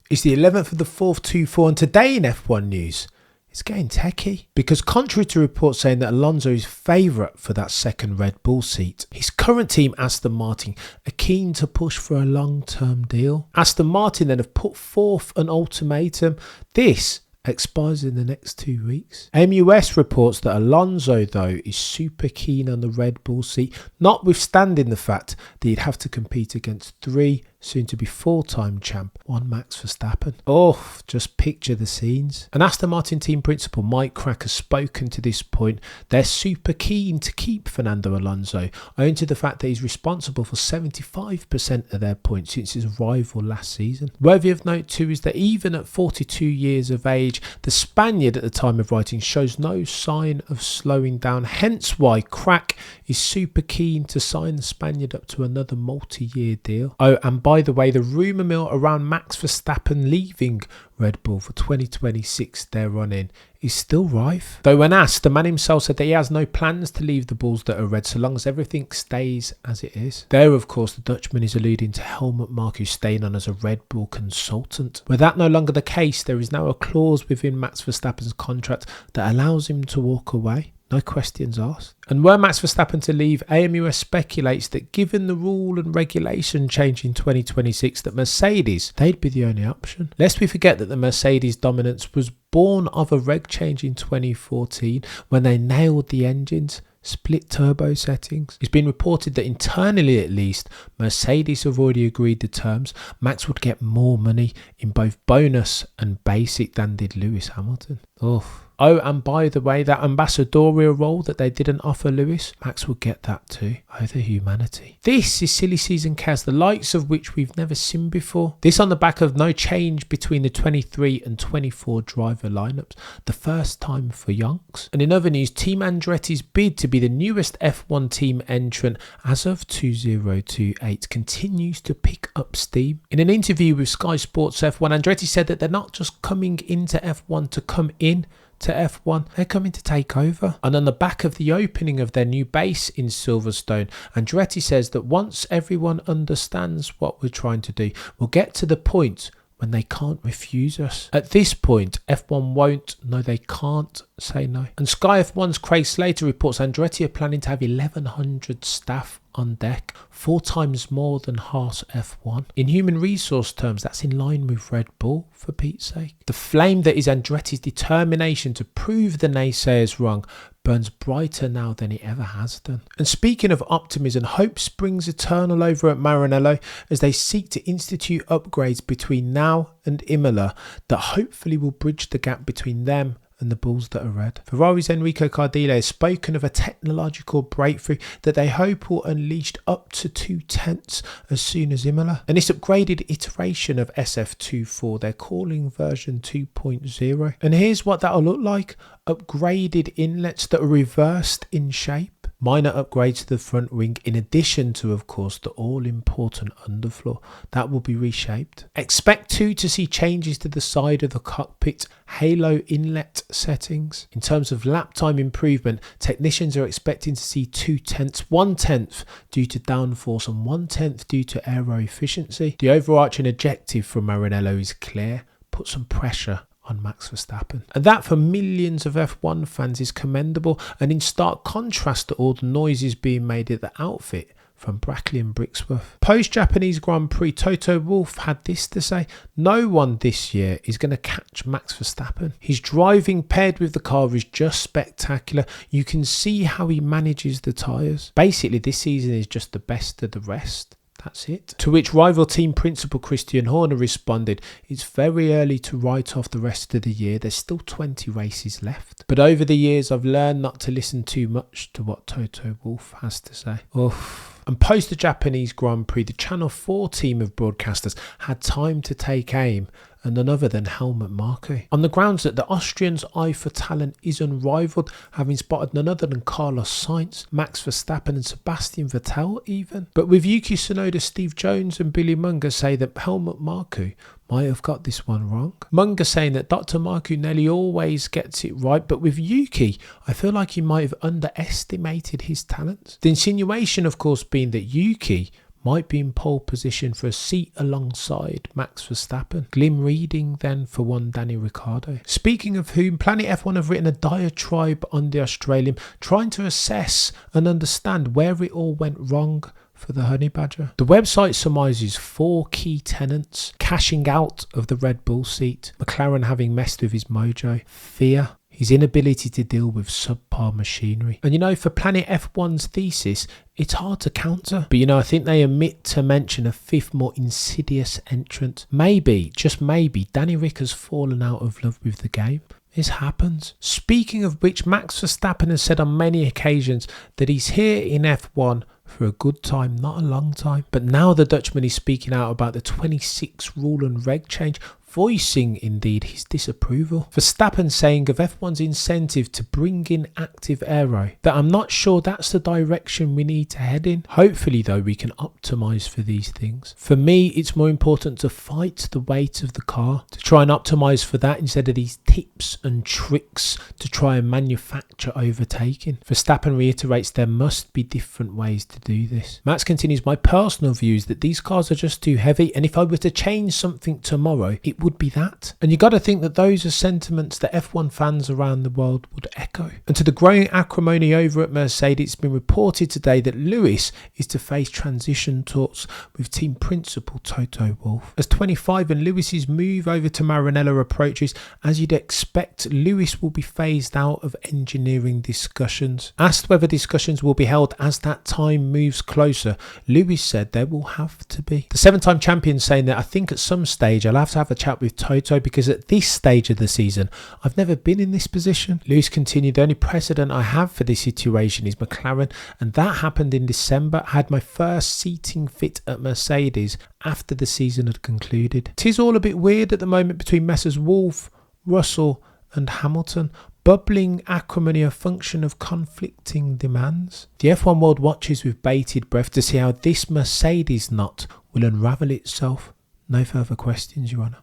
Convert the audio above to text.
It's the 11th of the 4th, 2-4, and today in F1 news, it's getting techie. Because contrary to reports saying that Alonso is favourite for that second Red Bull seat, his current team Aston Martin are keen to push for a long-term deal. Aston Martin then have put forth an ultimatum. This expires in the next 2 weeks. MUS reports that Alonso, though, is super keen on the Red Bull seat, notwithstanding the fact that he'd have to compete against 3 soon-to-be 4-time champ, one Max Verstappen. Oh, just picture the scenes. An Aston Martin team principal, Mike Crack, has spoken to this point. They're super keen to keep Fernando Alonso, owing to the fact that he's responsible for 75% of their points since his arrival last season. Worthy of note too is that even at 42 years of age, the Spaniard at the time of writing shows no sign of slowing down, hence why Crack is super keen to sign the Spaniard up to another multi-year deal. Oh, and by the way, the rumour mill around Max Verstappen leaving Red Bull for 2026 they're running is still rife. Though when asked, the man himself said that he has no plans to leave the Bulls that are red so long as everything stays as it is. There, of course, the Dutchman is alluding to Helmut Marko staying on as a Red Bull consultant. Were that no longer the case, there is now a clause within Max Verstappen's contract that allows him to walk away. No questions asked. And were Max Verstappen to leave, AMUS speculates that given the rule and regulation change in 2026, that Mercedes, they'd be the only option. Lest we forget that the Mercedes dominance was born of a reg change in 2014 when they nailed the engines, split turbo settings. It's been reported that internally at least, Mercedes have already agreed the terms. Max would get more money in both bonus and basic than did Lewis Hamilton. Oh, and by the way, that ambassadorial role that they didn't offer Lewis, Max would get that too. Oh, the humanity. This is silly season chaos, the likes of which we've never seen before. This on the back of no change between the 23 and 24 driver lineups, the first time for Yonks. And in other news, Team Andretti's bid to be the newest F1 team entrant as of 2028 continues to pick up steam. In an interview with Sky Sports F1, Andretti said that they're not just coming into F1 to come in to F1, they're coming to take over. And on the back of the opening of their new base in Silverstone, Andretti says that once everyone understands what we're trying to do, we'll get to the point when they can't refuse us. At this point, F1 won't, no they can't say no. And Sky F1's Craig Slater reports Andretti are planning to have 1,100 staff on deck, 4 times more than Haas F1. In human resource terms, that's in line with Red Bull, for Pete's sake. The flame that is Andretti's determination to prove the naysayers wrong burns brighter now than it ever has done. And speaking of optimism, hope springs eternal over at Maranello as they seek to institute upgrades between now and Imola that hopefully will bridge the gap between them and the Bulls that are red. Ferrari's Enrico Cardile has spoken of a technological breakthrough that they hope will unleash up to 2/10 as soon as Imola. And this upgraded iteration of SF24 they're calling version 2.0. And here's what that'll look like. Upgraded inlets that are reversed in shape. Minor upgrades to the front wing in addition to, of course, the all-important underfloor. That will be reshaped. Expect too to see changes to the side of the cockpit halo inlet settings. In terms of lap time improvement, technicians are expecting to see 2/10, 1/10 due to downforce and 1/10 due to aero efficiency. The overarching objective from Maranello is clear: put some pressure on Max Verstappen. And that for millions of F1 fans is commendable and in stark contrast to all the noises being made at the outfit from Brackley and Brixworth. Post-Japanese Grand Prix, Toto Wolff had this to say: no one this year is going to catch Max Verstappen. His driving paired with the car is just spectacular. You can see how he manages the tyres. Basically, this season is just the best of the rest. That's it. To which rival team principal Christian Horner responded, it's very early to write off the rest of the year. There's still 20 races left. But over the years, I've learned not to listen too much to what Toto Wolff has to say. Oof. And post the Japanese Grand Prix, the Channel 4 team of broadcasters had time to take aim and none other than Helmut Marko. On the grounds that the Austrian's eye for talent is unrivaled, having spotted none other than Carlos Sainz, Max Verstappen and Sebastian Vettel even. But with Yuki Tsunoda, Steve Jones and Billy Munger say that Helmut Marko might have got this one wrong. Munger saying that Dr. Marko nearly always gets it right, but with Yuki, I feel like he might have underestimated his talents. The insinuation, of course, being that Yuki might be in pole position for a seat alongside Max Verstappen. Glim reading then for one Danny Ricciardo. Speaking of whom, Planet F1 have written a diatribe on the Australian, trying to assess and understand where it all went wrong for the Honey Badger. The website surmises 4 key tenets: cashing out of the Red Bull seat, McLaren having messed with his mojo, fear, his inability to deal with subpar machinery. And for Planet F1's thesis, it's hard to counter. But I think they omit to mention a 5th, more insidious entrant. Maybe, just maybe, Danny Ric has fallen out of love with the game. This happens. Speaking of which, Max Verstappen has said on many occasions that he's here in F1 for a good time, not a long time. But now the Dutchman is speaking out about the 26 rule and reg change, voicing indeed his disapproval. Verstappen saying of F1's incentive to bring in active aero that I'm not sure that's the direction we need to head in. Hopefully though we can optimise for these things. For me it's more important to fight the weight of the car, to try and optimise for that instead of these tips and tricks to try and manufacture overtaking. Verstappen reiterates there must be different ways to do this. Max continues, my personal view is that these cars are just too heavy, and if I were to change something tomorrow it would be that. And you got to think that those are sentiments that F1 fans around the world would echo. And to the growing acrimony over at Mercedes, it's been reported today that Lewis is to face transition talks with team principal Toto Wolff. As 25 and Lewis's move over to Maranello approaches, as you'd expect, Lewis will be phased out of engineering discussions. Asked whether discussions will be held as that time moves closer, Lewis said there will have to be. The 7-time champion saying that I think at some stage I'll have to have a chat with Toto because at this stage of the season I've never been in this position. Lewis continued, the only precedent I have for this situation is McLaren, and that happened in December. I had my first seating fit at Mercedes after the season had concluded. 'Tis all a bit weird at the moment between Messrs Wolff, Russell and Hamilton. Bubbling acrimony, a function of conflicting demands. The F1 world watches with bated breath to see how this Mercedes knot will unravel itself. No further questions, Your Honour.